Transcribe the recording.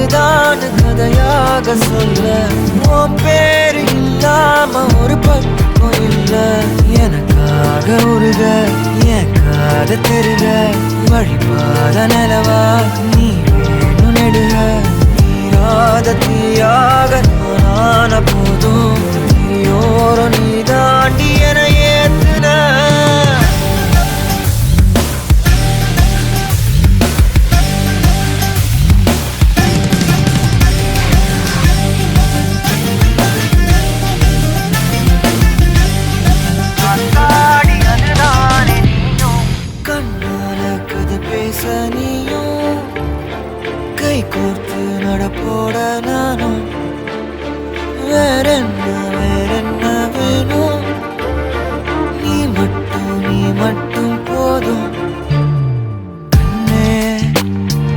இதுதான் கதையாக சொல்ல உன் பேரு இல்லாம ஒரு பக்கம் இல்ல எனக்காக உருக என் காத தெருக வழிபாத நிலவா நீ வேணும் நெடுக நீராத தீயாக நான போதும் நீயோரோ நீ தாண்டி என ஏத்துன நீயும் கை கோர்த்து நடப்போட நானும் வேற என்ன